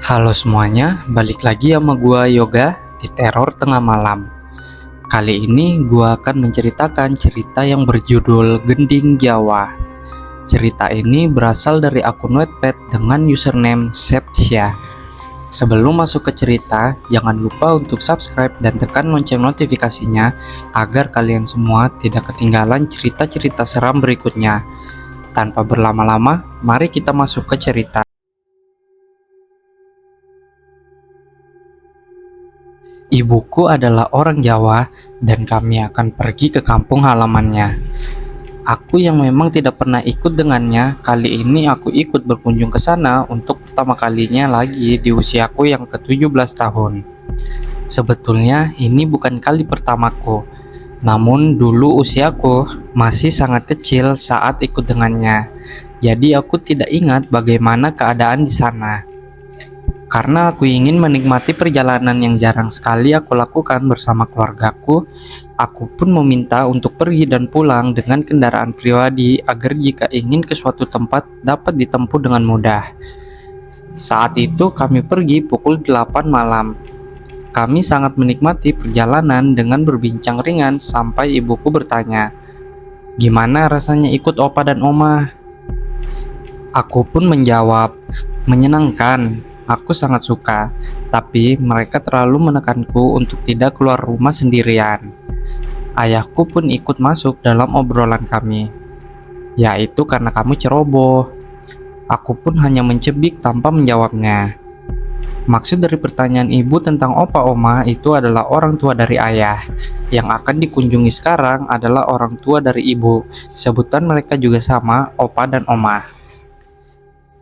Halo semuanya, balik lagi sama gua Yoga di Teror Tengah Malam. Kali ini gua akan menceritakan cerita yang berjudul Gending Jawa. Cerita ini berasal dari akun Wattpad dengan username Septia. Sebelum masuk ke cerita, jangan lupa untuk subscribe dan tekan lonceng notifikasinya agar kalian semua tidak ketinggalan cerita-cerita seram berikutnya. Tanpa berlama-lama, mari kita masuk ke cerita. Ibuku adalah orang Jawa dan kami akan pergi ke kampung halamannya. Aku yang memang tidak pernah ikut dengannya, kali ini aku ikut berkunjung ke sana untuk pertama kalinya lagi di usiaku yang ke-17 tahun. Sebetulnya ini bukan kali pertamaku, namun dulu usiaku masih sangat kecil saat ikut dengannya. Jadi aku tidak ingat bagaimana keadaan di sana. Karena aku ingin menikmati perjalanan yang jarang sekali aku lakukan bersama keluargaku, aku pun meminta untuk pergi dan pulang dengan kendaraan pribadi agar jika ingin ke suatu tempat dapat ditempuh dengan mudah. Saat itu kami pergi pukul 8 malam. Kami sangat menikmati perjalanan dengan berbincang ringan sampai ibuku bertanya, "Gimana rasanya ikut opa dan oma?" Aku pun menjawab, "Menyenangkan. Aku sangat suka, tapi mereka terlalu menekanku untuk tidak keluar rumah sendirian." Ayahku pun ikut masuk dalam obrolan kami, yaitu karena kamu ceroboh. Aku pun hanya mencebik tanpa menjawabnya. Maksud dari pertanyaan ibu tentang opa oma itu adalah orang tua dari ayah. Yang akan dikunjungi sekarang adalah orang tua dari ibu. Sebutan mereka juga sama, opa dan oma.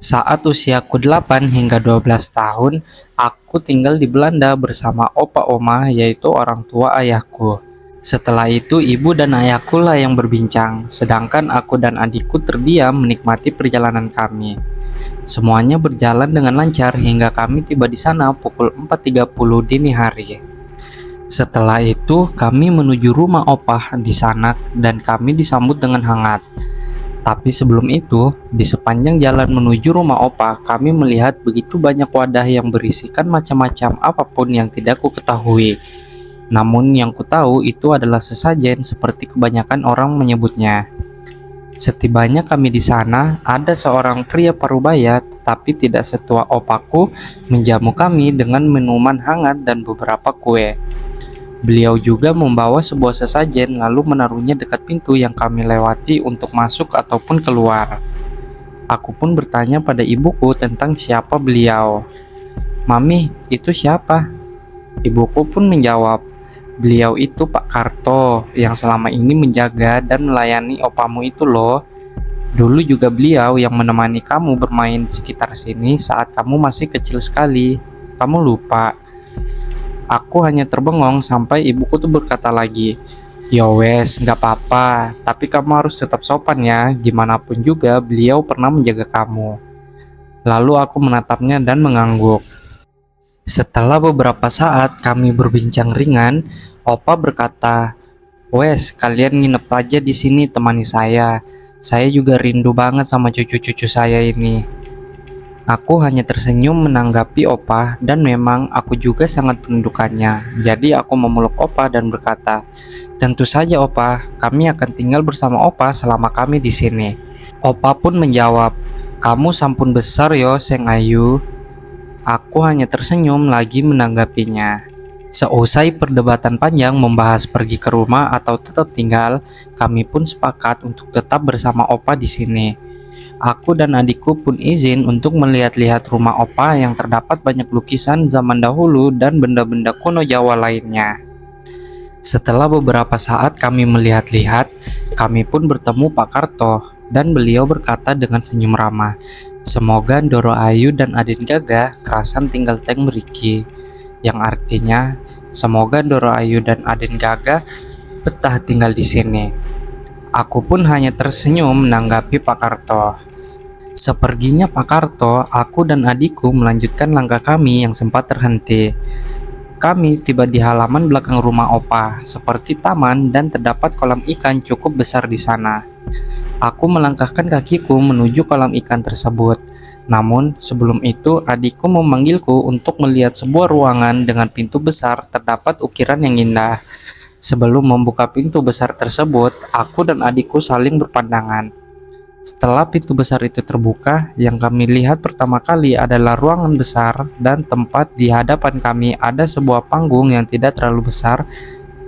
Saat usiaku 8 hingga 12 tahun, aku tinggal di Belanda bersama opa oma yaitu orang tua ayahku. Setelah itu ibu dan ayahku lah yang berbincang, sedangkan aku dan adikku terdiam menikmati perjalanan kami. Semuanya berjalan dengan lancar hingga kami tiba di sana pukul 4.30 dini hari. Setelah itu kami menuju rumah opah di sana dan kami disambut dengan hangat. Tapi sebelum itu, di sepanjang jalan menuju rumah opa, kami melihat begitu banyak wadah yang berisikan macam-macam apapun yang tidak ku ketahui. Namun yang ku tahu itu adalah sesajen seperti kebanyakan orang menyebutnya. Setibanya kami di sana, ada seorang pria parubaya tetapi tidak setua opaku menjamu kami dengan minuman hangat dan beberapa kue. Beliau juga membawa sebuah sesajen lalu menaruhnya dekat pintu yang kami lewati untuk masuk ataupun keluar. Aku pun bertanya pada ibuku tentang siapa beliau. "Mami, itu siapa?" Ibuku pun menjawab, "Beliau itu Pak Karto yang selama ini menjaga dan melayani opamu itu loh. Dulu juga beliau yang menemani kamu bermain di sekitar sini saat kamu masih kecil sekali. Kamu lupa?" Aku hanya terbengong sampai ibuku tuh berkata lagi, "Yo wes, nggak apa-apa, tapi kamu harus tetap sopan ya, gimana pun juga beliau pernah menjaga kamu." Lalu aku menatapnya dan mengangguk. Setelah beberapa saat kami berbincang ringan, opa berkata, "Wes, kalian nginep aja di sini temani saya. Saya juga rindu banget sama cucu-cucu saya ini." Aku hanya tersenyum menanggapi opa dan memang aku juga sangat merindukannya. Jadi aku memeluk opa dan berkata, "Tentu saja opa, kami akan tinggal bersama opa selama kami di sini." Opa pun menjawab, "Kamu sampun besar yo, Seng Ayu." Aku hanya tersenyum lagi menanggapinya. Seusai perdebatan panjang membahas pergi ke rumah atau tetap tinggal, kami pun sepakat untuk tetap bersama opa di sini. Aku dan adikku pun izin untuk melihat-lihat rumah opa yang terdapat banyak lukisan zaman dahulu dan benda-benda kuno Jawa lainnya. Setelah beberapa saat kami melihat-lihat, kami pun bertemu Pak Karto dan beliau berkata dengan senyum ramah, "Semoga Ndoro Ayu dan Adin Gaga kerasan tinggal teng mriki," yang artinya semoga Ndoro Ayu dan Adin Gaga betah tinggal di sini. Aku pun hanya tersenyum menanggapi Pak Karto. Seperginya Pak Karto, aku dan adikku melanjutkan langkah kami yang sempat terhenti. Kami tiba di halaman belakang rumah opa, seperti taman dan terdapat kolam ikan cukup besar di sana. Aku melangkahkan kakiku menuju kolam ikan tersebut. Namun, sebelum itu adikku memanggilku untuk melihat sebuah ruangan dengan pintu besar terdapat ukiran yang indah. Sebelum membuka pintu besar tersebut, aku dan adikku saling berpandangan. Setelah pintu besar itu terbuka, yang kami lihat pertama kali adalah ruangan besar dan tempat di hadapan kami ada sebuah panggung yang tidak terlalu besar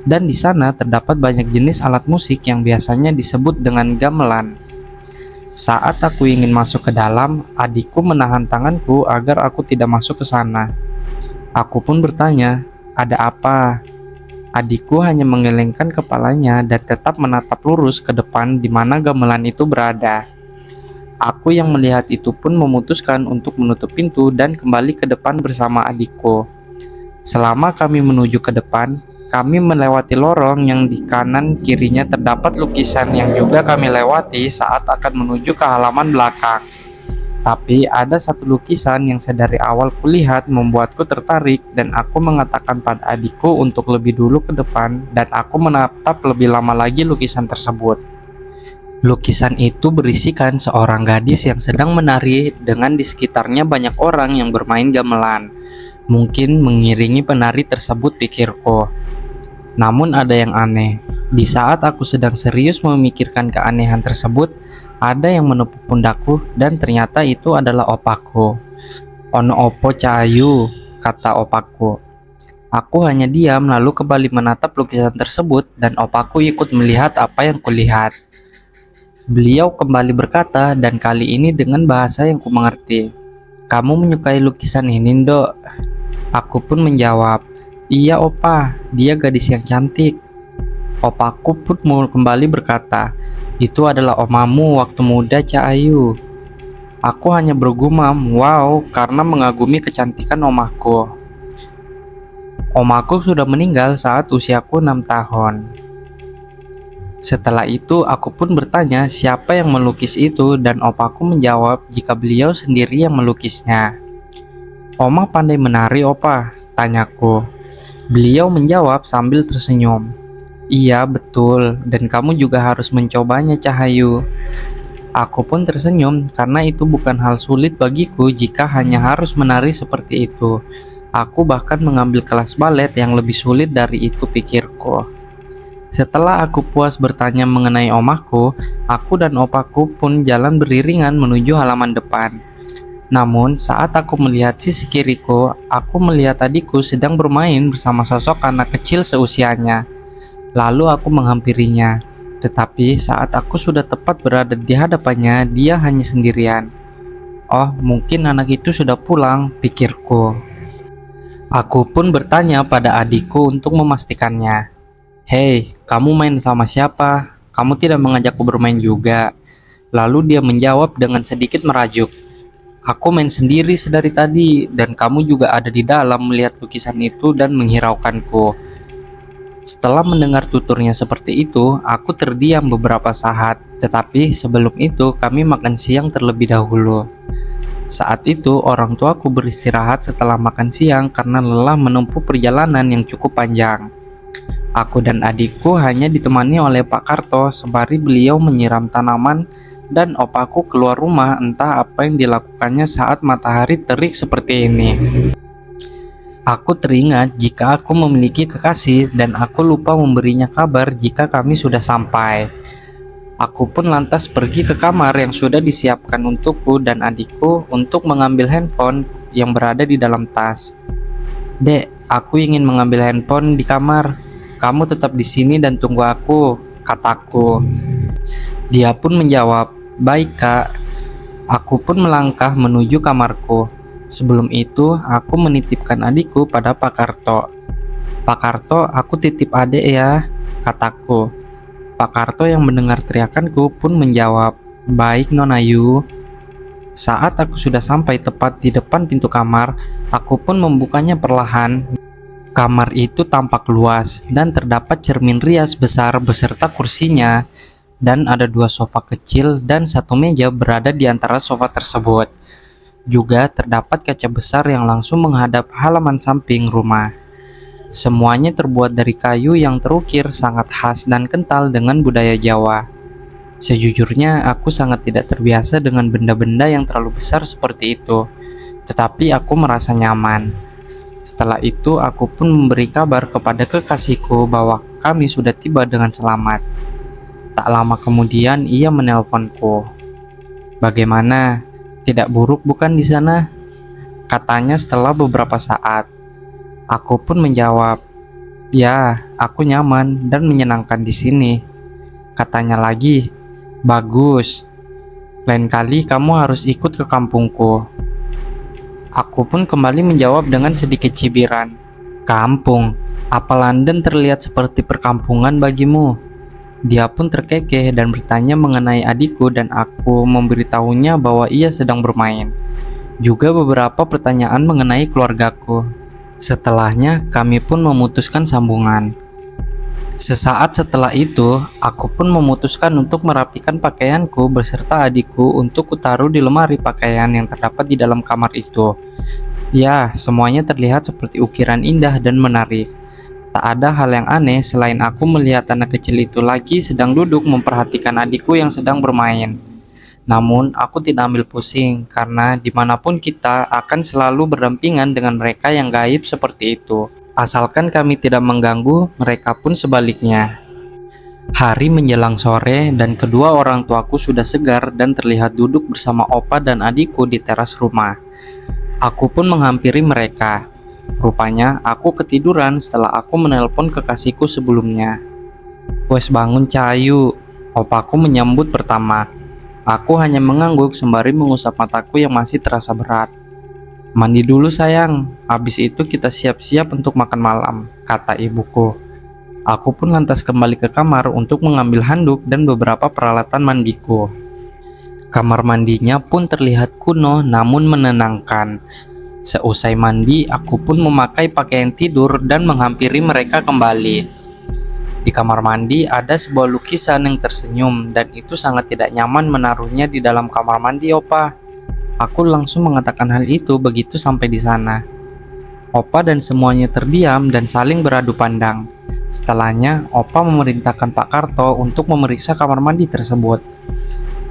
dan di sana terdapat banyak jenis alat musik yang biasanya disebut dengan gamelan. Saat aku ingin masuk ke dalam, adikku menahan tanganku agar aku tidak masuk ke sana. Aku pun bertanya, "Ada apa?" Adikku hanya menggelengkan kepalanya dan tetap menatap lurus ke depan di mana gamelan itu berada. Aku yang melihat itu pun memutuskan untuk menutup pintu dan kembali ke depan bersama adikku. Selama kami menuju ke depan, kami melewati lorong yang di kanan kirinya terdapat lukisan yang juga kami lewati saat akan menuju ke halaman belakang. Tapi ada satu lukisan yang sedari awal kulihat membuatku tertarik dan aku mengatakan pada adikku untuk lebih dulu ke depan dan aku menatap lebih lama lagi lukisan tersebut. Lukisan itu berisikan seorang gadis yang sedang menari dengan di sekitarnya banyak orang yang bermain gamelan. Mungkin mengiringi penari tersebut, pikirku. Namun ada yang aneh. Di saat aku sedang serius memikirkan keanehan tersebut, ada yang menepuk pundakku dan ternyata itu adalah opaku. "Ono opo Cahayu," kata opaku. Aku hanya diam lalu kembali menatap lukisan tersebut dan opaku ikut melihat apa yang kulihat. Beliau kembali berkata dan kali ini dengan bahasa yang kumengerti. "Kamu menyukai lukisan ini, Ndok?" Aku pun menjawab, "Iya opa, dia gadis yang cantik." Opaku pun kembali berkata, "Itu adalah omamu waktu muda, Cahayu." Aku hanya bergumam, "Wow," karena mengagumi kecantikan omaku. Omaku sudah meninggal saat usiaku 6 tahun. Setelah itu aku pun bertanya siapa yang melukis itu dan opaku menjawab jika beliau sendiri yang melukisnya. "Oma pandai menari, opa?" tanyaku. Beliau menjawab sambil tersenyum, "Iya betul, dan kamu juga harus mencobanya, Cahayu." Aku pun tersenyum karena itu bukan hal sulit bagiku jika hanya harus menari seperti itu. Aku bahkan mengambil kelas balet yang lebih sulit dari itu, pikirku. Setelah aku puas bertanya mengenai omahku, aku dan opaku pun jalan beriringan menuju halaman depan. Namun, saat aku melihat sisi kiriku, aku melihat adikku sedang bermain bersama sosok anak kecil seusianya. Lalu aku menghampirinya. Tetapi saat aku sudah tepat berada di hadapannya, dia hanya sendirian. "Oh, mungkin anak itu sudah pulang," pikirku. Aku pun bertanya pada adikku untuk memastikannya. "Hei, kamu main sama siapa? Kamu tidak mengajakku bermain juga?" Lalu dia menjawab dengan sedikit merajuk, "Aku main sendiri sedari tadi, dan kamu juga ada di dalam melihat lukisan itu dan menghiraukanku." Setelah mendengar tuturnya seperti itu, aku terdiam beberapa saat. Tetapi sebelum itu, kami makan siang terlebih dahulu. Saat itu, orang tuaku beristirahat setelah makan siang karena lelah menempuh perjalanan yang cukup panjang. Aku dan adikku hanya ditemani oleh Pak Karto sembari beliau menyiram tanaman dan opaku keluar rumah entah apa yang dilakukannya saat matahari terik seperti ini. Aku teringat jika aku memiliki kekasih dan aku lupa memberinya kabar jika kami sudah sampai. Aku pun lantas pergi ke kamar yang sudah disiapkan untukku dan adikku untuk mengambil handphone yang berada di dalam tas. "Dek, aku ingin mengambil handphone di kamar. Kamu tetap di sini dan tunggu aku," kataku. Dia pun menjawab, "Baik, Kak." Aku pun melangkah menuju kamarku. Sebelum itu, aku menitipkan adikku pada Pak Karto. "Pak Karto, aku titip adik ya," kataku. Pak Karto yang mendengar teriakanku pun menjawab, "Baik, Nona Ayu." Saat aku sudah sampai tepat di depan pintu kamar, aku pun membukanya perlahan. Kamar itu tampak luas dan terdapat cermin rias besar beserta kursinya, dan ada 2 sofa kecil dan 1 meja berada di antara sofa tersebut. Juga terdapat kaca besar yang langsung menghadap halaman samping rumah. Semuanya terbuat dari kayu yang terukir sangat khas dan kental dengan budaya Jawa. Sejujurnya, aku sangat tidak terbiasa dengan benda-benda yang terlalu besar seperti itu, tetapi aku merasa nyaman. Setelah itu, aku pun memberi kabar kepada kekasihku bahwa kami sudah tiba dengan selamat. Tak lama kemudian, ia menelponku. "Bagaimana? Tidak buruk bukan di sana?" katanya setelah beberapa saat. Aku pun menjawab, "Ya, aku nyaman dan menyenangkan di sini." Katanya lagi, "Bagus. Lain kali kamu harus ikut ke kampungku." Aku pun kembali menjawab dengan sedikit cibiran, "Kampung? Apa London terlihat seperti perkampungan bagimu?" Dia pun terkekeh dan bertanya mengenai adikku dan aku memberitahunya bahwa ia sedang bermain. Juga beberapa pertanyaan mengenai keluargaku. Setelahnya, kami pun memutuskan sambungan. Sesaat setelah itu, aku pun memutuskan untuk merapikan pakaianku beserta adikku untuk kutaruh di lemari pakaian yang terdapat di dalam kamar itu. Ya, semuanya terlihat seperti ukiran indah dan menarik. Tak ada hal yang aneh selain aku melihat anak kecil itu lagi sedang duduk memperhatikan adikku yang sedang bermain. Namun, aku tidak ambil pusing karena dimanapun kita akan selalu berdampingan dengan mereka yang gaib seperti itu. Asalkan kami tidak mengganggu, mereka pun sebaliknya. Hari menjelang sore dan kedua orang tuaku sudah segar dan terlihat duduk bersama opa dan adikku di teras rumah. Aku pun menghampiri mereka. Rupanya aku ketiduran setelah aku menelpon kekasihku sebelumnya. "Wes bangun Cahayu," opaku menyambut pertama. Aku hanya mengangguk sembari mengusap mataku yang masih terasa berat. "Mandi dulu sayang, habis itu kita siap-siap untuk makan malam," kata ibuku. Aku pun lantas kembali ke kamar untuk mengambil handuk dan beberapa peralatan mandiku. Kamar mandinya pun terlihat kuno namun menenangkan. Seusai mandi, aku pun memakai pakaian tidur dan menghampiri mereka kembali. Di kamar mandi ada sebuah lukisan yang tersenyum dan itu sangat tidak nyaman menaruhnya di dalam kamar mandi, Opa. Aku langsung mengatakan hal itu begitu sampai di sana. Opa dan semuanya terdiam dan saling beradu pandang. Setelahnya, Opa memerintahkan Pak Karto untuk memeriksa kamar mandi tersebut.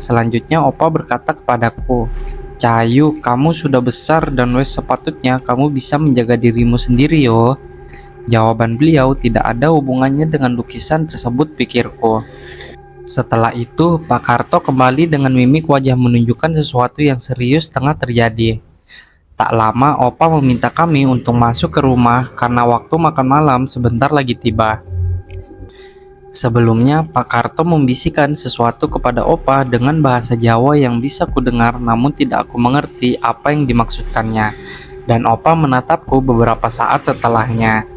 Selanjutnya, Opa berkata kepadaku, "Cahayu, kamu sudah besar dan wes sepatutnya kamu bisa menjaga dirimu sendiri yo." Jawaban beliau tidak ada hubungannya dengan lukisan tersebut, pikirku. Setelah itu, Pak Karto kembali dengan mimik wajah menunjukkan sesuatu yang serius tengah terjadi. Tak lama, Opa meminta kami untuk masuk ke rumah karena waktu makan malam sebentar lagi tiba. Sebelumnya, Pak Karto membisikkan sesuatu kepada Opa dengan bahasa Jawa yang bisa kudengar namun tidak aku mengerti apa yang dimaksudkannya. Dan Opa menatapku beberapa saat setelahnya.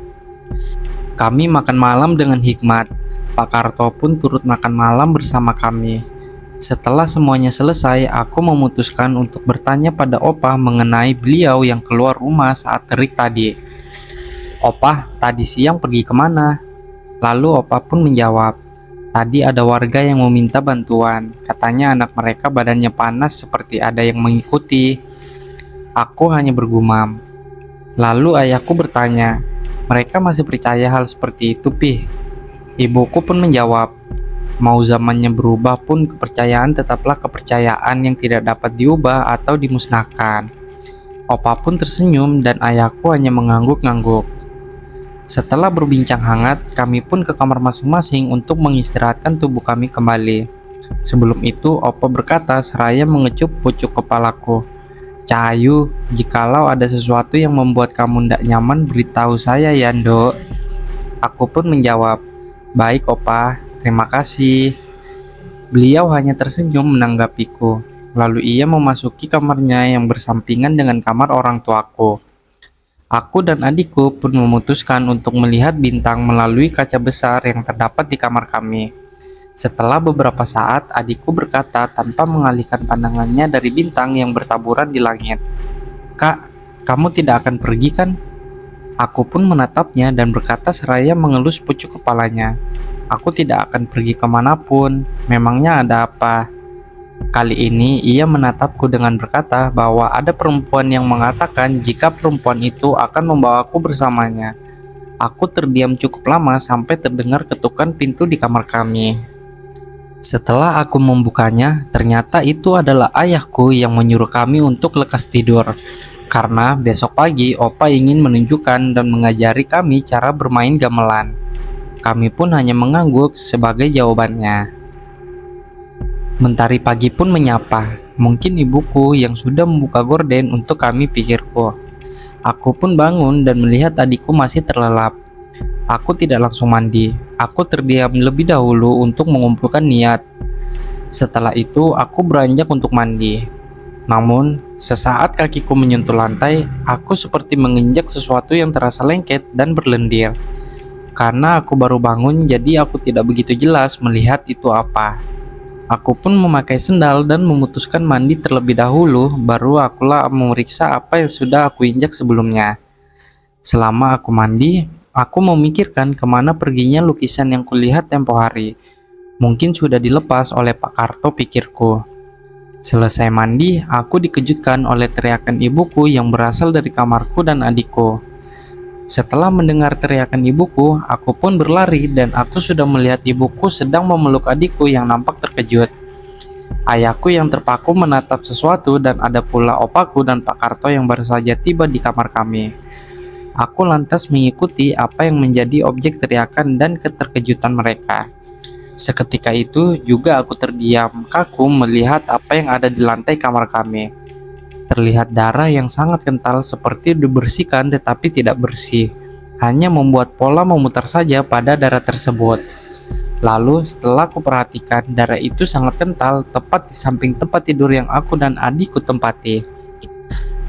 Kami makan malam dengan hikmat. Pak Karto pun turut makan malam bersama kami. Setelah semuanya selesai, aku memutuskan untuk bertanya pada Opa mengenai beliau yang keluar rumah saat terik tadi. "Opa, tadi siang pergi kemana?" Lalu Opa pun menjawab, "Tadi ada warga yang meminta bantuan. Katanya anak mereka badannya panas seperti ada yang mengikuti." Aku hanya bergumam. Lalu ayahku bertanya, "Mereka masih percaya hal seperti itu, Pih?" Ibuku pun menjawab, "Mau zamannya berubah pun kepercayaan tetaplah kepercayaan yang tidak dapat diubah atau dimusnahkan." Opa pun tersenyum dan ayahku hanya mengangguk-ngangguk. Setelah berbincang hangat, kami pun ke kamar masing-masing untuk mengistirahatkan tubuh kami kembali. Sebelum itu, Opa berkata seraya mengecup pucuk kepalaku, "Cahayu, jikalau ada sesuatu yang membuat kamu tidak nyaman, beritahu saya ya, Ndok." Aku pun menjawab, "Baik, Opa, terima kasih." Beliau hanya tersenyum menanggapiku. Lalu ia memasuki kamarnya yang bersampingan dengan kamar orang tuaku. Aku dan adikku pun memutuskan untuk melihat bintang melalui kaca besar yang terdapat di kamar kami. Setelah beberapa saat, adikku berkata tanpa mengalihkan pandangannya dari bintang yang bertaburan di langit, "Kak, kamu tidak akan pergi kan?" Aku pun menatapnya dan berkata seraya mengelus pucuk kepalanya, "Aku tidak akan pergi kemanapun. Memangnya ada apa?" Kali ini ia menatapku dengan berkata bahwa ada perempuan yang mengatakan jika perempuan itu akan membawaku bersamanya. Aku terdiam cukup lama sampai terdengar ketukan pintu di kamar kami. Setelah aku membukanya, ternyata itu adalah ayahku yang menyuruh kami untuk lekas tidur. Karena besok pagi Opa ingin menunjukkan dan mengajari kami cara bermain gamelan. Kami pun hanya mengangguk sebagai jawabannya. Mentari pagi pun menyapa. Mungkin ibuku yang sudah membuka gorden untuk kami, pikirku. Aku pun bangun dan melihat adikku masih terlelap. Aku tidak langsung mandi. Aku terdiam lebih dahulu untuk mengumpulkan niat. Setelah itu, aku beranjak untuk mandi. Namun, sesaat kakiku menyentuh lantai, aku seperti menginjak sesuatu yang terasa lengket dan berlendir. Karena aku baru bangun, jadi aku tidak begitu jelas melihat itu apa. Aku pun memakai sendal dan memutuskan mandi terlebih dahulu, baru akulah memeriksa apa yang sudah aku injak sebelumnya. Selama aku mandi, aku memikirkan kemana perginya lukisan yang kulihat tempo hari. Mungkin sudah dilepas oleh Pak Karto, pikirku. Selesai mandi, aku dikejutkan oleh teriakan ibuku yang berasal dari kamarku dan adikku. Setelah mendengar teriakan ibuku, aku pun berlari dan aku sudah melihat ibuku sedang memeluk adikku yang nampak terkejut. Ayahku yang terpaku menatap sesuatu dan ada pula opaku dan Pak Karto yang baru saja tiba di kamar kami. Aku lantas mengikuti apa yang menjadi objek teriakan dan keterkejutan mereka. Seketika itu juga aku terdiam kaku melihat apa yang ada di lantai kamar kami. Terlihat darah yang sangat kental seperti dibersihkan tetapi tidak bersih. Hanya membuat pola memutar saja pada darah tersebut. Lalu setelah aku perhatikan, darah itu sangat kental tepat di samping tempat tidur yang aku dan adikku tempati.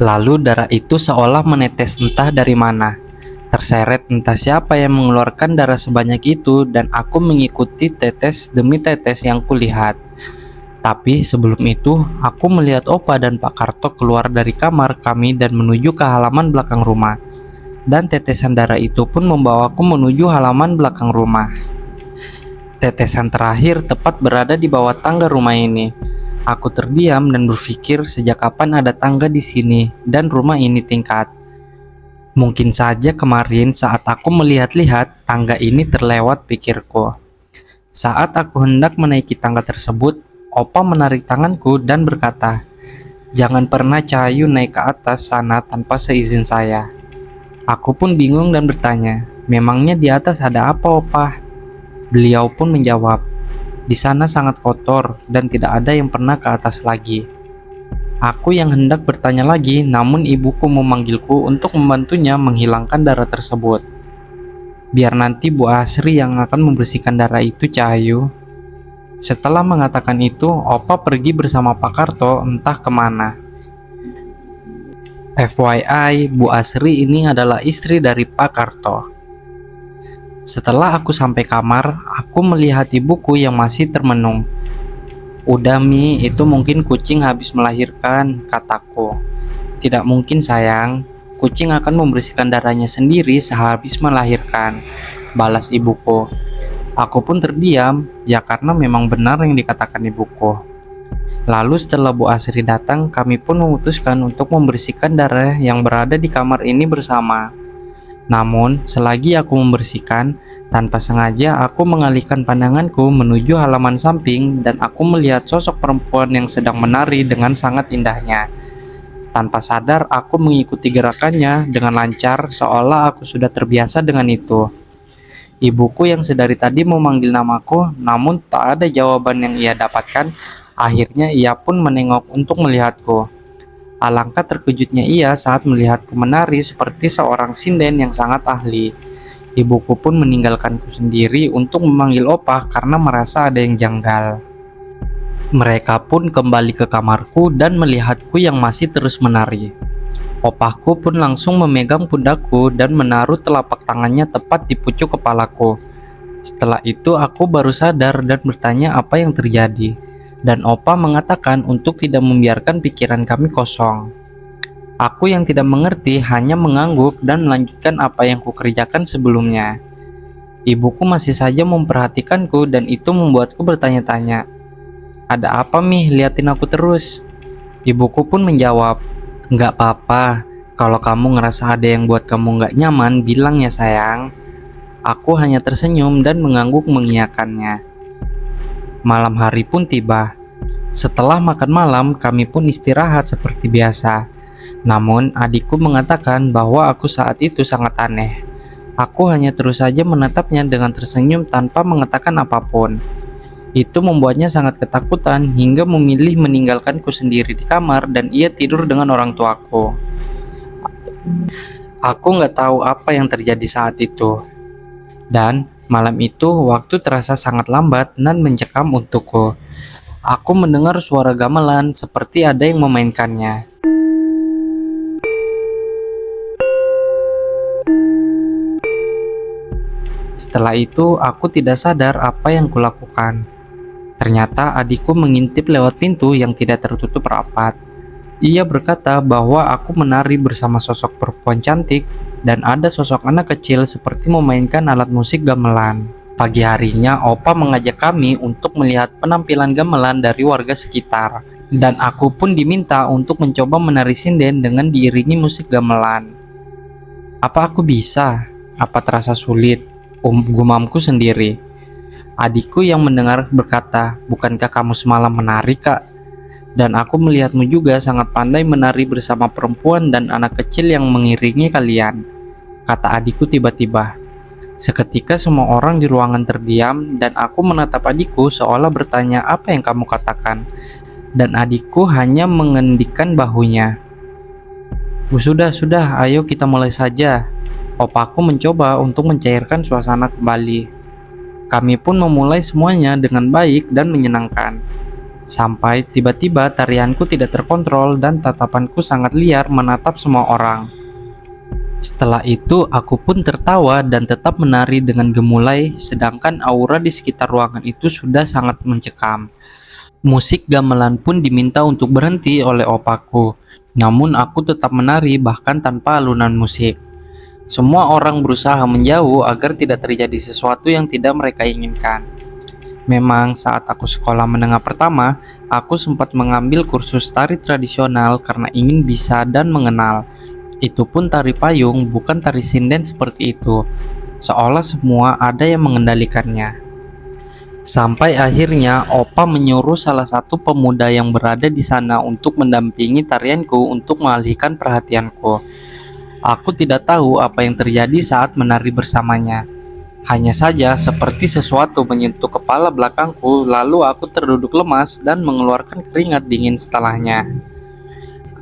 Lalu darah itu seolah menetes entah dari mana. Terseret entah siapa yang mengeluarkan darah sebanyak itu dan aku mengikuti tetes demi tetes yang kulihat. Tapi sebelum itu, aku melihat Opa dan Pak Karto keluar dari kamar kami dan menuju ke halaman belakang rumah. Dan tetesan darah itu pun membawaku menuju halaman belakang rumah. Tetesan terakhir tepat berada di bawah tangga rumah ini. Aku terdiam dan berpikir sejak kapan ada tangga di sini dan rumah ini tingkat. Mungkin saja kemarin saat aku melihat-lihat, tangga ini terlewat, pikirku. Saat aku hendak menaiki tangga tersebut, Opa menarik tanganku dan berkata, "Jangan pernah Cahayu naik ke atas sana tanpa seizin saya." Aku pun bingung dan bertanya, "Memangnya di atas ada apa, Opa?" Beliau pun menjawab, "Di sana sangat kotor dan tidak ada yang pernah ke atas lagi." Aku yang hendak bertanya lagi, namun ibuku memanggilku untuk membantunya menghilangkan darah tersebut. "Biar nanti Bu Asri yang akan membersihkan darah itu, Cahayu." Setelah mengatakan itu, Opa pergi bersama Pak Karto entah kemana. FYI, Bu Asri ini adalah istri dari Pak Karto. Setelah aku sampai kamar, aku melihat ibuku yang masih termenung. "Udah Mi, itu mungkin kucing habis melahirkan," kataku. "Tidak mungkin sayang, kucing akan membersihkan darahnya sendiri sehabis melahirkan," balas ibuku. Aku pun terdiam, ya karena memang benar yang dikatakan ibuku. Lalu setelah Bu Asri datang, kami pun memutuskan untuk membersihkan darah yang berada di kamar ini bersama. Namun, selagi aku membersihkan, tanpa sengaja aku mengalihkan pandanganku menuju halaman samping dan aku melihat sosok perempuan yang sedang menari dengan sangat indahnya. Tanpa sadar, aku mengikuti gerakannya dengan lancar seolah aku sudah terbiasa dengan itu. Ibuku yang sedari tadi memanggil namaku, namun tak ada jawaban yang ia dapatkan. Akhirnya ia pun menengok untuk melihatku. Alangkah terkejutnya ia saat melihatku menari seperti seorang sinden yang sangat ahli. Ibuku pun meninggalkanku sendiri untuk memanggil Opa karena merasa ada yang janggal. Mereka pun kembali ke kamarku dan melihatku yang masih terus menari. Opaku pun langsung memegang pundakku dan menaruh telapak tangannya tepat di pucuk kepalaku. Setelah itu aku baru sadar dan bertanya apa yang terjadi. Dan Opa mengatakan untuk tidak membiarkan pikiran kami kosong. Aku yang tidak mengerti hanya mengangguk dan melanjutkan apa yang kukerjakan sebelumnya. Ibuku masih saja memperhatikanku dan itu membuatku bertanya-tanya. "Ada apa Mi, liatin aku terus?" Ibuku pun menjawab, "Nggak apa-apa, kalau kamu ngerasa ada yang buat kamu nggak nyaman, bilang ya sayang." Aku hanya tersenyum dan mengangguk mengiyakannya. Malam hari pun tiba. Setelah makan malam, kami pun istirahat seperti biasa. Namun, adikku mengatakan bahwa aku saat itu sangat aneh. Aku hanya terus saja menatapnya dengan tersenyum tanpa mengatakan apapun. Itu membuatnya sangat ketakutan hingga memilih meninggalkanku sendiri di kamar dan ia tidur dengan orang tuaku. Aku nggak tahu apa yang terjadi saat itu. Dan malam itu waktu terasa sangat lambat dan mencekam untukku. Aku mendengar suara gamelan seperti ada yang memainkannya. Setelah itu, aku tidak sadar apa yang kulakukan. Ternyata adikku mengintip lewat pintu yang tidak tertutup rapat. Ia berkata bahwa aku menari bersama sosok perempuan cantik dan ada sosok anak kecil seperti memainkan alat musik gamelan. Pagi harinya, Opa mengajak kami untuk melihat penampilan gamelan dari warga sekitar. Dan aku pun diminta untuk mencoba menari sinden dengan diiringi musik gamelan. Apa aku bisa? Apa terasa sulit? Gumamku sendiri. Adikku yang mendengar berkata, "Bukankah kamu semalam menari, Kak? Dan aku melihatmu juga sangat pandai menari bersama perempuan dan anak kecil yang mengiringi kalian," kata adikku tiba-tiba. Seketika semua orang di ruangan terdiam dan aku menatap adikku seolah bertanya apa yang kamu katakan. Dan adikku hanya mengendikkan bahunya. Sudah, ayo kita mulai saja." Opaku mencoba untuk mencairkan suasana kembali. Kami pun memulai semuanya dengan baik dan menyenangkan. Sampai tiba-tiba tarianku tidak terkontrol dan tatapanku sangat liar menatap semua orang. Setelah itu aku pun tertawa dan tetap menari dengan gemulai, sedangkan aura di sekitar ruangan itu sudah sangat mencekam. Musik gamelan pun diminta untuk berhenti oleh opaku, namun aku tetap menari bahkan tanpa alunan musik. Semua orang berusaha menjauh agar tidak terjadi sesuatu yang tidak mereka inginkan. Memang saat aku sekolah menengah pertama, aku sempat mengambil kursus tari tradisional karena ingin bisa dan mengenal. Itu pun tari payung, bukan tari sinden seperti itu. Seolah semua ada yang mengendalikannya. Sampai akhirnya Opa menyuruh salah satu pemuda yang berada di sana untuk mendampingi tarianku untuk mengalihkan perhatianku. Aku tidak tahu apa yang terjadi saat menari bersamanya. Hanya saja seperti sesuatu menyentuh kepala belakangku, lalu aku terduduk lemas dan mengeluarkan keringat dingin setelahnya.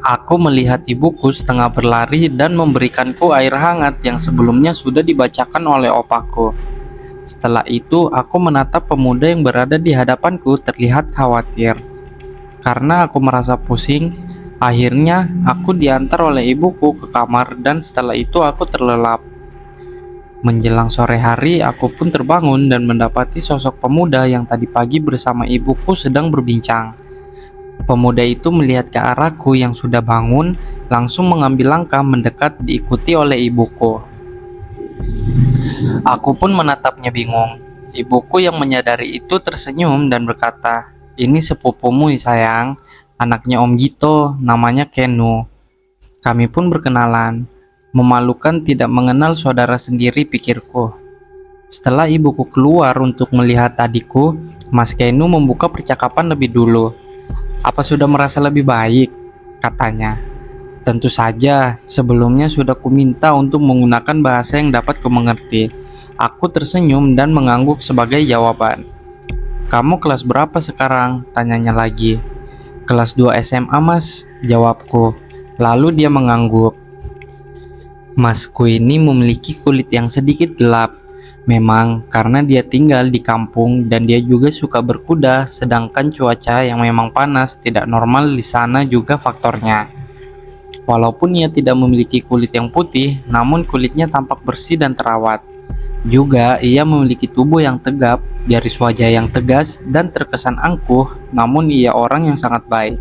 Aku melihat ibuku setengah berlari dan memberikanku air hangat yang sebelumnya sudah dibacakan oleh opaku. Setelah itu, aku menatap pemuda yang berada di hadapanku terlihat khawatir. Karena aku merasa pusing, akhirnya aku diantar oleh ibuku ke kamar dan setelah itu aku terlelap. Menjelang sore hari, aku pun terbangun dan mendapati sosok pemuda yang tadi pagi bersama ibuku sedang berbincang. Pemuda itu melihat ke arahku yang sudah bangun, langsung mengambil langkah mendekat diikuti oleh ibuku. Aku pun menatapnya bingung. Ibuku yang menyadari itu tersenyum dan berkata, "Ini sepupumu sayang, anaknya Om Gito, namanya Kenu." Kami pun berkenalan. Memalukan tidak mengenal saudara sendiri, pikirku. Setelah ibuku keluar untuk melihat adikku, Mas Kenu membuka percakapan lebih dulu. "Apa sudah merasa lebih baik?" katanya. "Tentu saja, sebelumnya sudah kuminta untuk menggunakan bahasa yang dapat kumengerti." Aku tersenyum dan mengangguk sebagai jawaban. "Kamu kelas berapa sekarang?" tanyanya lagi. "Kelas 2 SMA, Mas," jawabku. Lalu dia mengangguk. Masku ini memiliki kulit yang sedikit gelap. Memang karena dia tinggal di kampung dan dia juga suka berkuda, sedangkan cuaca yang memang panas tidak normal di sana juga faktornya. Walaupun ia tidak memiliki kulit yang putih, namun kulitnya tampak bersih dan terawat. Juga ia memiliki tubuh yang tegap, garis wajah yang tegas dan terkesan angkuh, namun ia orang yang sangat baik.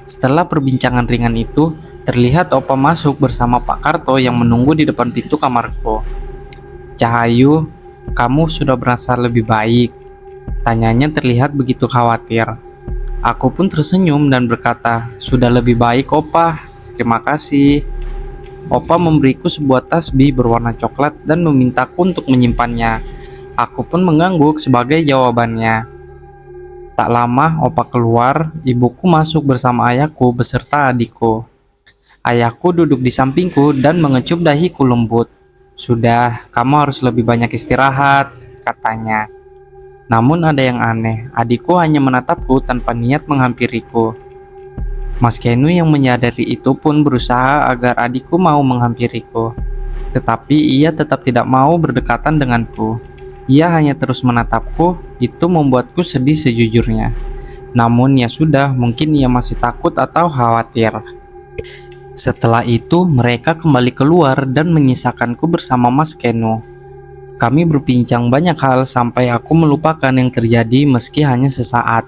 Setelah perbincangan ringan itu, terlihat Opa masuk bersama Pak Karto yang menunggu di depan pintu kamarku. "Cahayu, kamu sudah merasa lebih baik?" tanyanya terlihat begitu khawatir. Aku pun tersenyum dan berkata, "Sudah lebih baik, Opa. Terima kasih." Opa memberiku sebuah tasbih berwarna coklat dan memintaku untuk menyimpannya. Aku pun mengangguk sebagai jawabannya. Tak lama Opa keluar, ibuku masuk bersama ayahku beserta adikku. Ayahku duduk di sampingku dan mengecup dahiku lembut. "Sudah, kamu harus lebih banyak istirahat," katanya. Namun ada yang aneh, adikku hanya menatapku tanpa niat menghampiriku. Mas Kenu yang menyadari itu pun berusaha agar adikku mau menghampiriku. Tetapi ia tetap tidak mau berdekatan denganku. Ia hanya terus menatapku, itu membuatku sedih sejujurnya. Namun ya sudah, mungkin ia masih takut atau khawatir. Setelah itu, mereka kembali keluar dan menyisakanku bersama Mas Kenu. Kami berbincang banyak hal sampai aku melupakan yang terjadi meski hanya sesaat.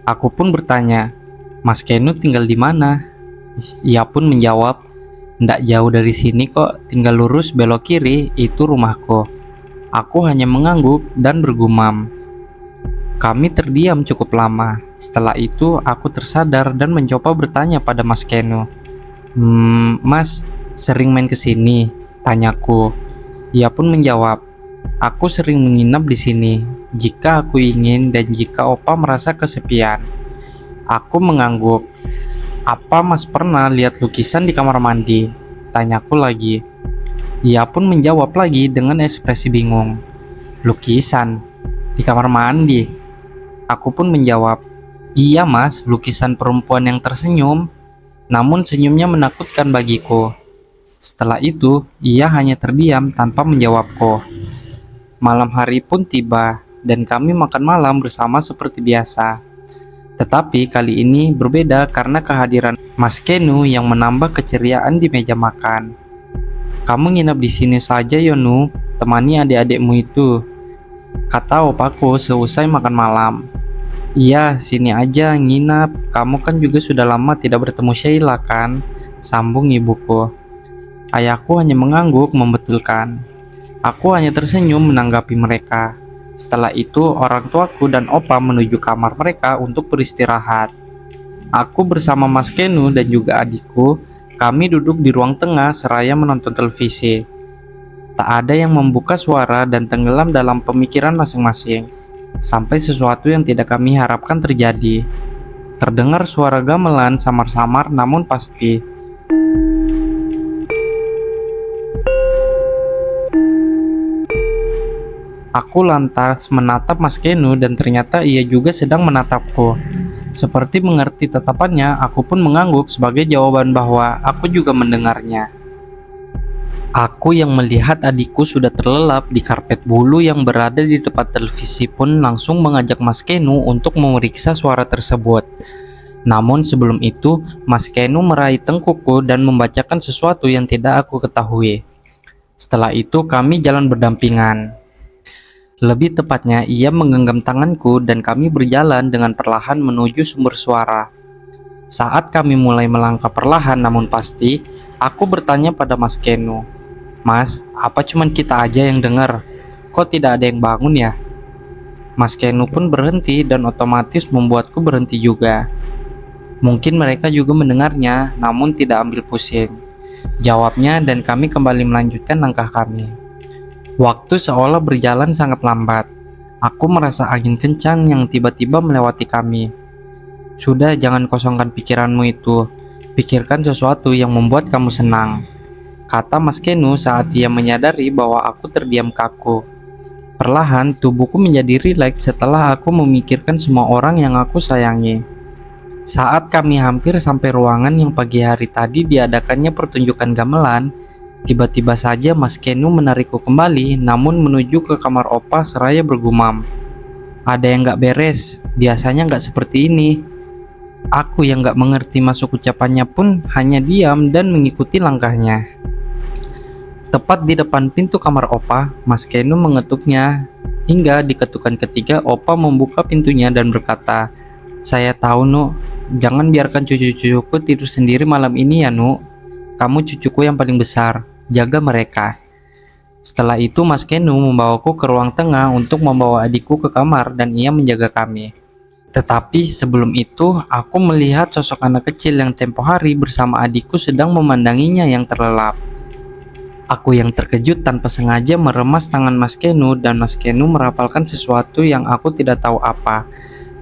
Aku pun bertanya, "Mas Kenu tinggal di mana?" Ia pun menjawab, "Ndak jauh dari sini kok, tinggal lurus belok kiri, itu rumahku." Aku hanya mengangguk dan bergumam. Kami terdiam cukup lama. Setelah itu, aku tersadar dan mencoba bertanya pada Mas Kenu. Mas, sering main ke sini?" tanyaku. Ia pun menjawab, "Aku sering menginap di sini, jika aku ingin dan jika Opa merasa kesepian." Aku mengangguk. "Apa Mas pernah lihat lukisan di kamar mandi?" tanyaku lagi. Ia pun menjawab lagi dengan ekspresi bingung. "Lukisan? Di kamar mandi?" Aku pun menjawab, "Iya Mas, lukisan perempuan yang tersenyum." Namun senyumnya menakutkan bagiku. Setelah itu, ia hanya terdiam tanpa menjawabku. Malam hari pun tiba, dan kami makan malam bersama seperti biasa. Tetapi kali ini berbeda karena kehadiran Mas Kenu yang menambah keceriaan di meja makan. "Kamu nginap di sini saja Yonu, temani adik-adikmu itu," kata opaku seusai makan malam. "Iya, sini aja nginap, kamu kan juga sudah lama tidak bertemu Sheila kan?" sambung ibuku. Ayahku hanya mengangguk membetulkan. Aku hanya tersenyum menanggapi mereka. Setelah itu, orang tuaku dan opa menuju kamar mereka untuk beristirahat. Aku bersama Mas Kenu dan juga adikku, kami duduk di ruang tengah seraya menonton televisi. Tak ada yang membuka suara dan tenggelam dalam pemikiran masing-masing. Sampai sesuatu yang tidak kami harapkan terjadi. Terdengar suara gamelan samar-samar namun pasti. Aku lantas menatap Mas Kenu dan ternyata ia juga sedang menatapku. Seperti mengerti tatapannya, aku pun mengangguk sebagai jawaban bahwa aku juga mendengarnya. Aku yang melihat adikku sudah terlelap di karpet bulu yang berada di depan televisi pun langsung mengajak Mas Kenu untuk memeriksa suara tersebut. Namun sebelum itu, Mas Kenu meraih tengkukku dan membacakan sesuatu yang tidak aku ketahui. Setelah itu kami jalan berdampingan. Lebih tepatnya, ia menggenggam tanganku dan kami berjalan dengan perlahan menuju sumber suara. Saat kami mulai melangkah perlahan namun pasti, aku bertanya pada Mas Kenu, "Mas, apa cuman kita aja yang dengar? Kok tidak ada yang bangun ya?" Mas Kenu pun berhenti dan otomatis membuatku berhenti juga. Mungkin mereka juga mendengarnya, namun tidak ambil pusing. Jawabnya dan kami kembali melanjutkan langkah kami. Waktu seolah berjalan sangat lambat. Aku merasa angin kencang yang tiba-tiba melewati kami. "Sudah, jangan kosongkan pikiranmu itu. Pikirkan sesuatu yang membuat kamu senang," kata Mas Kenu saat ia menyadari bahwa aku terdiam kaku. Perlahan, tubuhku menjadi rileks setelah aku memikirkan semua orang yang aku sayangi. Saat kami hampir sampai ruangan yang pagi hari tadi diadakannya pertunjukan gamelan, tiba-tiba saja Mas Kenu menarikku kembali namun menuju ke kamar opa seraya bergumam, "Ada yang gak beres, biasanya gak seperti ini." Aku yang gak mengerti masuk ucapannya pun hanya diam dan mengikuti langkahnya. Tepat di depan pintu kamar opa, Mas Kenu mengetuknya hingga di ketukan ketiga opa membuka pintunya dan berkata, "Saya tahu Nu, jangan biarkan cucu-cucuku tidur sendiri malam ini ya Nu. Kamu cucuku yang paling besar, jaga mereka." Setelah itu Mas Kenu membawaku ke ruang tengah untuk membawa adikku ke kamar dan ia menjaga kami. Tetapi sebelum itu aku melihat sosok anak kecil yang tempo hari bersama adikku sedang memandanginya yang terlelap. Aku yang terkejut tanpa sengaja meremas tangan Mas Kenu dan Mas Kenu merapalkan sesuatu yang aku tidak tahu apa.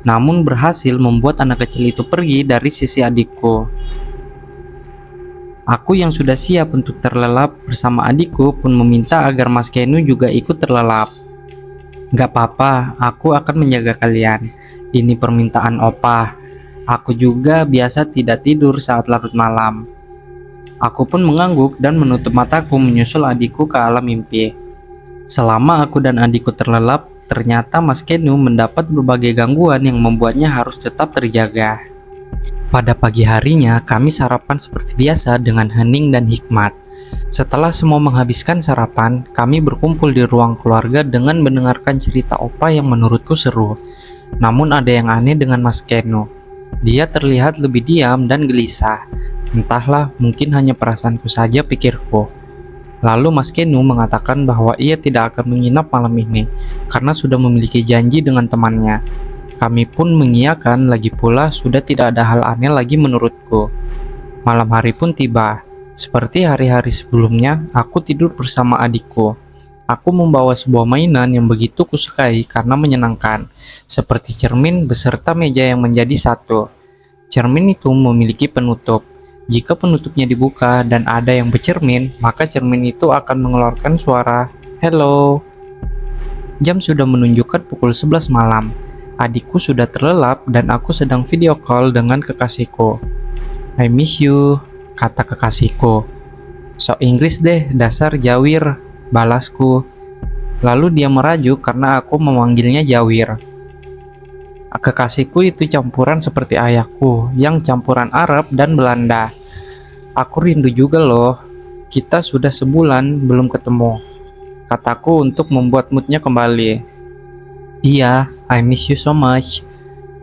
namun berhasil membuat anak kecil itu pergi dari sisi adikku. Aku yang sudah siap untuk terlelap bersama adikku pun meminta agar Mas Kenu juga ikut terlelap. Gak apa-apa, aku akan menjaga kalian. Ini permintaan Opa. Aku juga biasa tidak tidur saat larut malam. Aku pun mengangguk dan menutup mataku menyusul adikku ke alam mimpi. Selama aku dan adikku terlelap, ternyata Mas Kenu mendapat berbagai gangguan yang membuatnya harus tetap terjaga. Pada pagi harinya, kami sarapan seperti biasa dengan hening dan hikmat. Setelah semua menghabiskan sarapan, kami berkumpul di ruang keluarga dengan mendengarkan cerita Opa yang menurutku seru. Namun ada yang aneh dengan Mas Kenu. Dia terlihat lebih diam dan gelisah. Entahlah, mungkin hanya perasaanku saja, pikirku. Lalu Mas Kenu mengatakan bahwa ia tidak akan menginap malam ini karena sudah memiliki janji dengan temannya. Kami pun mengiyakan, lagi pula sudah tidak ada hal aneh lagi menurutku. Malam hari pun tiba. Seperti hari-hari sebelumnya, aku tidur bersama adikku. Aku membawa sebuah mainan yang begitu kusukai karena menyenangkan, seperti cermin beserta meja yang menjadi satu. Cermin itu memiliki penutup. Jika penutupnya dibuka dan ada yang bercermin, maka cermin itu akan mengeluarkan suara "Hello". Jam sudah menunjukkan pukul 11 malam. Adikku sudah terlelap dan aku sedang video call dengan kekasihku. "I miss you," kata kekasihku. "Sok Inggris deh, dasar jawir," balasku. Lalu dia merajuk karena aku memanggilnya jawir. Kekasihku itu campuran seperti ayahku, yang campuran Arab dan Belanda. "Aku rindu juga loh, kita sudah sebulan belum ketemu," kataku untuk membuat moodnya kembali. "Iya, I miss you so much,"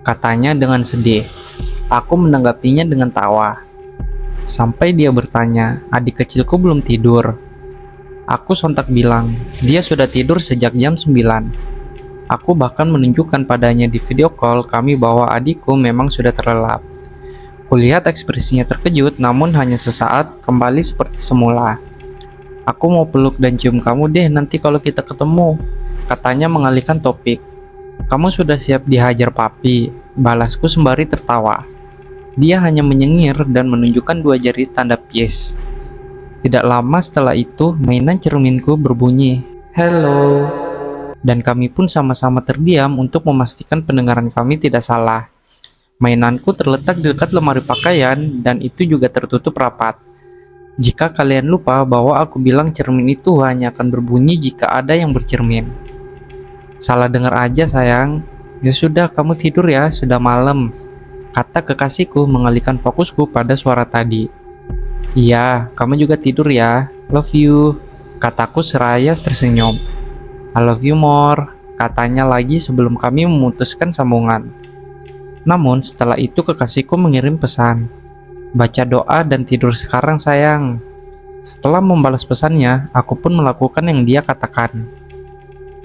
katanya dengan sedih. Aku menanggapinya dengan tawa. Sampai dia bertanya, "Adik kecilku belum tidur?" Aku sontak bilang, "Dia sudah tidur sejak jam 9. Aku bahkan menunjukkan padanya di video call kami bahwa adikku memang sudah terlelap. Kulihat ekspresinya terkejut, namun hanya sesaat kembali seperti semula. "Aku mau peluk dan cium kamu deh nanti kalau kita ketemu," katanya mengalihkan topik. "Kamu sudah siap dihajar papi?" balasku sembari tertawa. Dia hanya menyengir dan menunjukkan 2 jari tanda peace. Tidak lama setelah itu, mainan cerminku berbunyi "Hello", dan kami pun sama-sama terdiam untuk memastikan pendengaran kami tidak salah. Mainanku terletak di dekat lemari pakaian dan itu juga tertutup rapat. Jika kalian lupa bahwa aku bilang cermin itu hanya akan berbunyi jika ada yang bercermin. Salah dengar aja sayang. "Ya sudah, kamu tidur ya, sudah malam," kata kekasihku mengalihkan fokusku pada suara tadi. "Iya, kamu juga tidur ya, love you," kataku seraya tersenyum. "I love you more," katanya lagi sebelum kami memutuskan sambungan. Namun setelah itu kekasihku mengirim pesan, "Baca doa dan tidur sekarang sayang." Setelah membalas pesannya, aku pun melakukan yang dia katakan.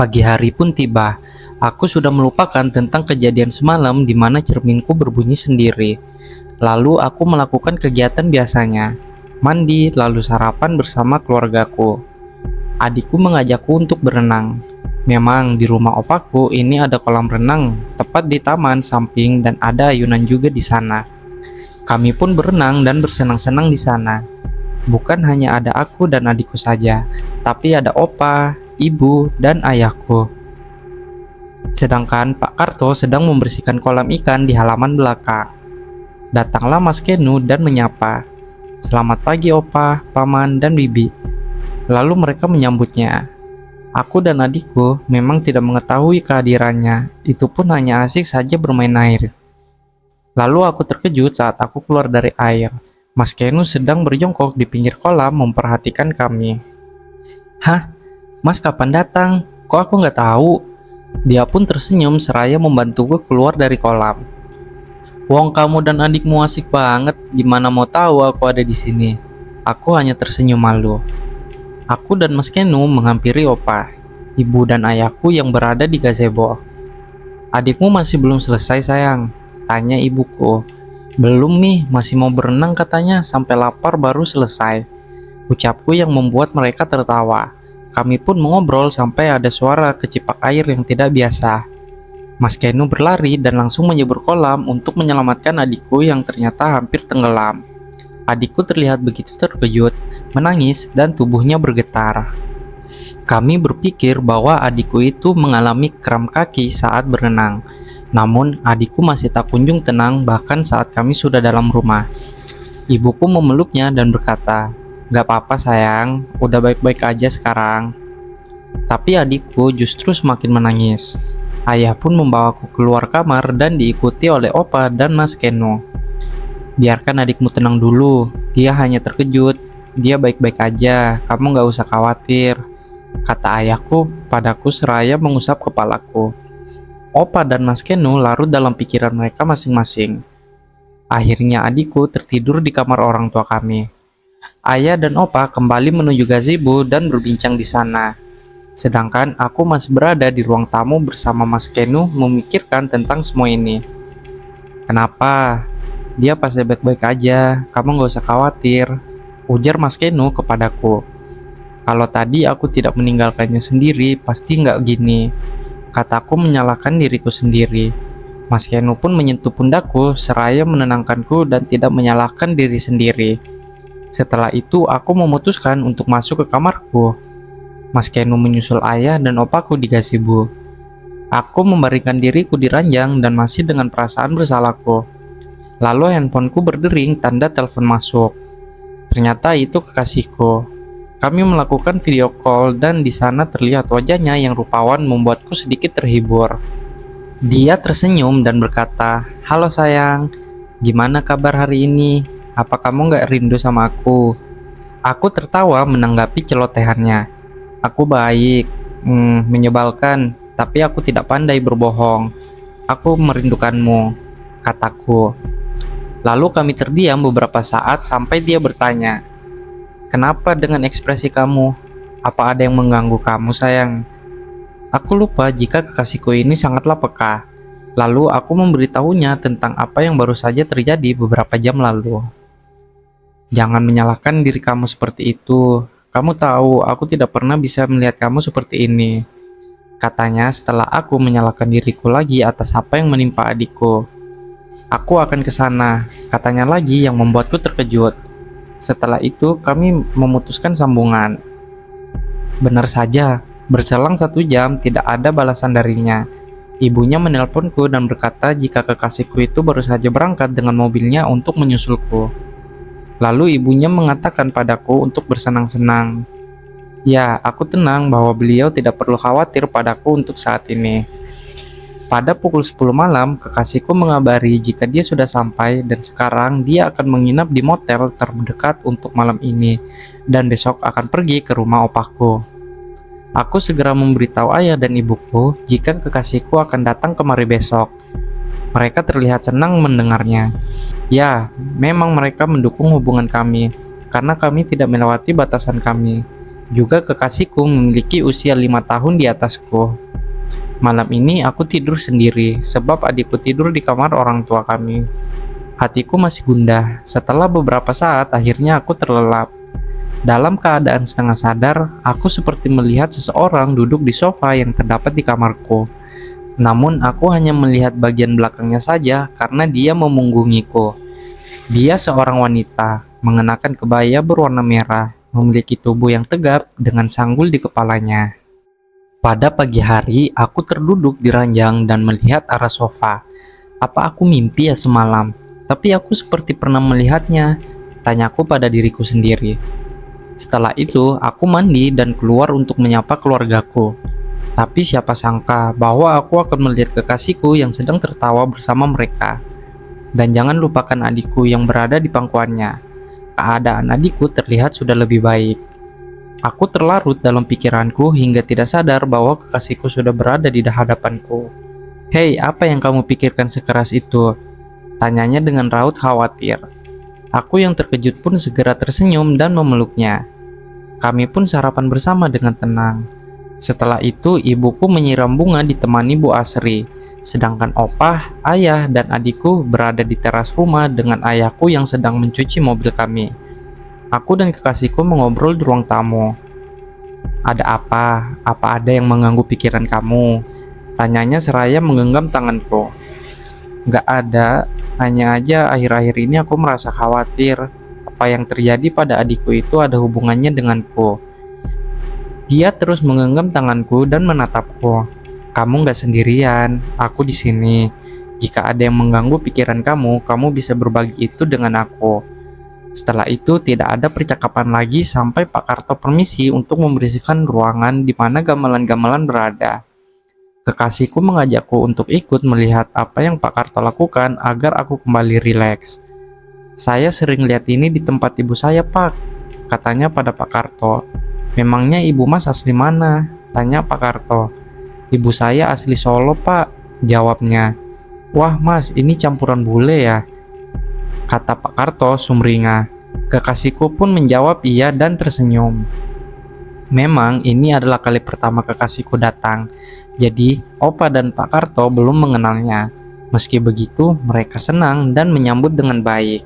Pagi hari pun tiba. Aku sudah melupakan tentang kejadian semalam di mana cerminku berbunyi sendiri. Lalu aku melakukan kegiatan biasanya, mandi lalu sarapan bersama keluargaku. Adikku mengajakku untuk berenang. Memang di rumah opaku ini ada kolam renang tepat di taman samping dan ada ayunan juga di sana. Kami pun berenang dan bersenang-senang di sana. Bukan hanya ada aku dan adikku saja, tapi ada opa, ibu, dan ayahku. Sedangkan Pak Karto sedang membersihkan kolam ikan di halaman belakang. Datanglah Mas Kenu dan menyapa, "Selamat pagi opa, paman, dan bibi." Lalu mereka menyambutnya. Aku dan adikku memang tidak mengetahui kehadirannya, itu pun hanya asik saja bermain air. Lalu aku terkejut saat aku keluar dari air. Mas Kenu sedang berjongkok di pinggir kolam memperhatikan kami. "Hah? Mas kapan datang? Kok aku nggak tahu?" Dia pun tersenyum seraya membantuku keluar dari kolam. "Wong kamu dan adikmu asik banget, gimana mau tahu aku ada di sini?" Aku hanya tersenyum malu. Aku dan Mas Kenu menghampiri opa, ibu dan ayahku yang berada di gazebo. "Adikmu masih belum selesai sayang?" tanya ibuku. "Belum nih, masih mau berenang katanya sampai lapar baru selesai," ucapku yang membuat mereka tertawa. Kami pun mengobrol sampai ada suara kecipak air yang tidak biasa. Mas Kenu berlari dan langsung menyebur kolam untuk menyelamatkan adikku yang ternyata hampir tenggelam. Adikku terlihat begitu terkejut, menangis, dan tubuhnya bergetar. Kami berpikir bahwa adikku itu mengalami kram kaki saat berenang. Namun, adikku masih tak kunjung tenang bahkan saat kami sudah dalam rumah. Ibuku memeluknya dan berkata, "Gak apa-apa sayang, udah baik-baik aja sekarang." Tapi adikku justru semakin menangis. Ayah pun membawaku keluar kamar dan diikuti oleh Opa dan Mas Keno. "Biarkan adikmu tenang dulu, dia hanya terkejut. Dia baik-baik aja, kamu gak usah khawatir," kata ayahku padaku seraya mengusap kepalaku. Opa dan Mas Keno larut dalam pikiran mereka masing-masing. Akhirnya adikku tertidur di kamar orang tua kami. Ayah dan Opa kembali menuju gazebo dan berbincang di sana. Sedangkan aku masih berada di ruang tamu bersama Mas Kenu memikirkan tentang semua ini. "Kenapa? Dia pasti baik-baik aja, kamu gak usah khawatir," ujar Mas Kenu kepadaku. "Kalau tadi aku tidak meninggalkannya sendiri, pasti nggak gini," kataku menyalahkan diriku sendiri. Mas Kenu pun menyentuh pundakku seraya menenangkanku dan tidak menyalahkan diri sendiri. Setelah itu aku memutuskan untuk masuk ke kamarku. Mas Kenu menyusul ayah dan opaku di gazebo. Aku membaringkan diriku di ranjang dan masih dengan perasaan bersalahku. Lalu handphoneku berdering tanda telepon masuk. Ternyata itu kekasihku. Kami melakukan video call dan di sana terlihat wajahnya yang rupawan membuatku sedikit terhibur. Dia tersenyum dan berkata, "Halo sayang, gimana kabar hari ini? Apa kamu gak rindu sama aku?" Aku tertawa menanggapi celotehannya. "Aku baik, menyebalkan, tapi aku tidak pandai berbohong. Aku merindukanmu," kataku. Lalu kami terdiam beberapa saat sampai dia bertanya, "Kenapa dengan ekspresi kamu? Apa ada yang mengganggu kamu sayang?" Aku lupa jika kekasihku ini sangatlah peka. Lalu aku memberitahunya tentang apa yang baru saja terjadi beberapa jam lalu. "Jangan menyalahkan diri kamu seperti itu. Kamu tahu, aku tidak pernah bisa melihat kamu seperti ini," katanya setelah aku menyalahkan diriku lagi atas apa yang menimpa adikku. "Aku akan ke sana," katanya lagi yang membuatku terkejut. Setelah itu kami memutuskan sambungan. Benar saja, berselang 1 jam tidak ada balasan darinya. Ibunya menelponku dan berkata jika kekasihku itu baru saja berangkat dengan mobilnya untuk menyusulku. Lalu ibunya mengatakan padaku untuk bersenang-senang. Ya, aku tenang bahwa beliau tidak perlu khawatir padaku untuk saat ini. Pada pukul 10 malam, kekasihku mengabari jika dia sudah sampai dan sekarang dia akan menginap di motel terdekat untuk malam ini dan besok akan pergi ke rumah opaku. Aku segera memberitahu ayah dan ibuku jika kekasihku akan datang kemari besok. Mereka terlihat senang mendengarnya. Ya, memang mereka mendukung hubungan kami karena kami tidak melewati batasan kami. Juga kekasihku memiliki usia 5 tahun di atasku. Malam ini aku tidur sendiri sebab adikku tidur di kamar orang tua kami. Hatiku masih gundah. Setelah beberapa saat akhirnya aku terlelap. Dalam keadaan setengah sadar, aku seperti melihat seseorang duduk di sofa yang terdapat di kamarku. Namun aku hanya melihat bagian belakangnya saja karena dia memunggungiku. Dia seorang wanita, mengenakan kebaya berwarna merah, memiliki tubuh yang tegap dengan sanggul di kepalanya. Pada pagi hari, aku terduduk di ranjang dan melihat arah sofa. Apa aku mimpi ya semalam? Tapi aku seperti pernah melihatnya, tanyaku pada diriku sendiri. Setelah itu, aku mandi dan keluar untuk menyapa keluargaku. Tapi siapa sangka bahwa aku akan melihat kekasihku yang sedang tertawa bersama mereka. Dan jangan lupakan adikku yang berada di pangkuannya. Keadaan adikku terlihat sudah lebih baik. Aku terlarut dalam pikiranku hingga tidak sadar bahwa kekasihku sudah berada di hadapanku. "Hei, apa yang kamu pikirkan sekeras itu?" tanyanya dengan raut khawatir. Aku yang terkejut pun segera tersenyum dan memeluknya. Kami pun sarapan bersama dengan tenang. Setelah itu, ibuku menyiram bunga ditemani Bu Asri, sedangkan opah, ayah, dan adikku berada di teras rumah dengan ayahku yang sedang mencuci mobil kami. Aku dan kekasihku mengobrol di ruang tamu. "Ada apa? Apa ada yang mengganggu pikiran kamu?" Tanyanya seraya menggenggam tanganku. Gak ada, hanya aja akhir-akhir ini aku merasa khawatir. Apa yang terjadi pada adikku itu ada hubungannya denganku. Dia terus menggenggam tanganku dan menatapku. Kamu gak sendirian, aku di sini. Jika ada yang mengganggu pikiran kamu, kamu bisa berbagi itu dengan aku. Setelah itu tidak ada percakapan lagi sampai Pak Karto permisi untuk membersihkan ruangan di mana gamelan-gamelan berada. Kekasihku mengajakku untuk ikut melihat apa yang Pak Karto lakukan agar aku kembali rileks. Saya sering lihat ini di tempat ibu saya, Pak, katanya pada Pak Karto. Memangnya ibu mas asli mana? Tanya Pak Karto. Ibu saya asli Solo, Pak, jawabnya. Wah mas, ini campuran bule ya? Kata Pak Karto sumringah. Kekasihku pun menjawab iya dan tersenyum. Memang ini adalah kali pertama kekasihku datang, jadi Opa dan Pak Karto belum mengenalnya. Meski begitu, mereka senang dan menyambut dengan baik.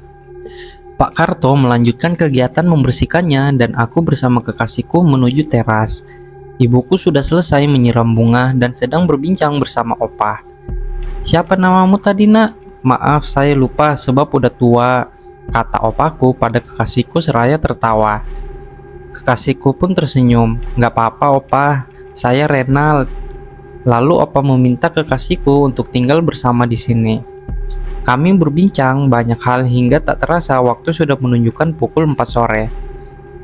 Pak Karto melanjutkan kegiatan membersihkannya dan aku bersama kekasihku menuju teras. Ibuku sudah selesai menyiram bunga dan sedang berbincang bersama Opa. Siapa namamu tadi, nak? Maaf, saya lupa sebab udah tua, kata opaku pada kekasihku seraya tertawa. Kekasihku pun tersenyum. Gak apa-apa, Opa, saya Renald. Lalu Opa meminta kekasihku untuk tinggal bersama di sini. Kami berbincang banyak hal hingga tak terasa waktu sudah menunjukkan pukul 4 sore.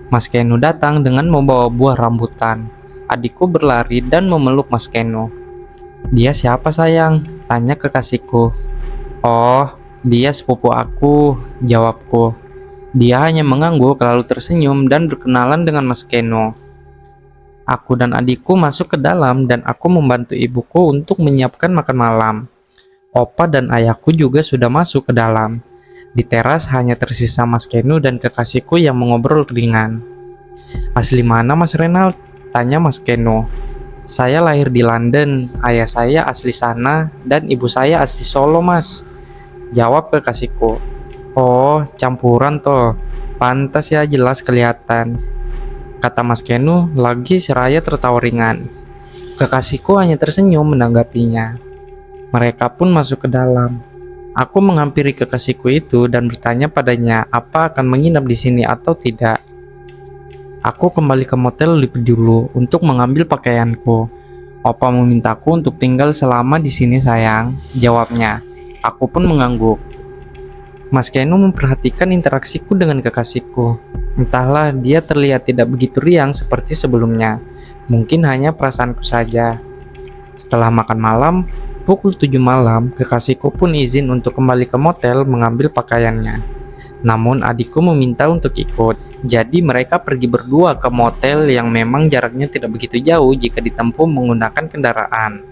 Mas Kenu datang dengan membawa buah rambutan. Adikku berlari dan memeluk Mas Kenu. Dia siapa sayang? Tanya kekasihku. Oh, dia sepupu aku, jawabku. Dia hanya mengangguk lalu tersenyum dan berkenalan dengan Mas Keno. Aku dan adikku masuk ke dalam dan aku membantu ibuku untuk menyiapkan makan malam. Opa dan ayahku juga sudah masuk ke dalam. Di teras hanya tersisa Mas Keno dan kekasihku yang mengobrol ringan. Asli mana Mas Renald? Tanya Mas Keno. Saya lahir di London, ayah saya asli sana dan ibu saya asli Solo, Mas. Jawab kekasihku. Oh, campuran toh. Pantas ya, jelas kelihatan, kata Mas Kenu lagi seraya tertawa ringan. Kekasihku hanya tersenyum menanggapinya. Mereka pun masuk ke dalam. Aku menghampiri kekasihku itu dan bertanya padanya apa akan menginap di sini atau tidak. Aku kembali ke motel lebih dulu untuk mengambil pakaianku. Opa memintaku untuk tinggal selama di sini sayang, jawabnya. Aku pun mengangguk. Mas Kenu memperhatikan interaksiku dengan kekasihku. Entahlah, dia terlihat tidak begitu riang seperti sebelumnya. Mungkin hanya perasaanku saja. Setelah makan malam, pukul 7 malam, kekasihku pun izin untuk kembali ke motel mengambil pakaiannya. Namun adikku meminta untuk ikut. Jadi mereka pergi berdua ke motel yang memang jaraknya tidak begitu jauh jika ditempuh menggunakan kendaraan.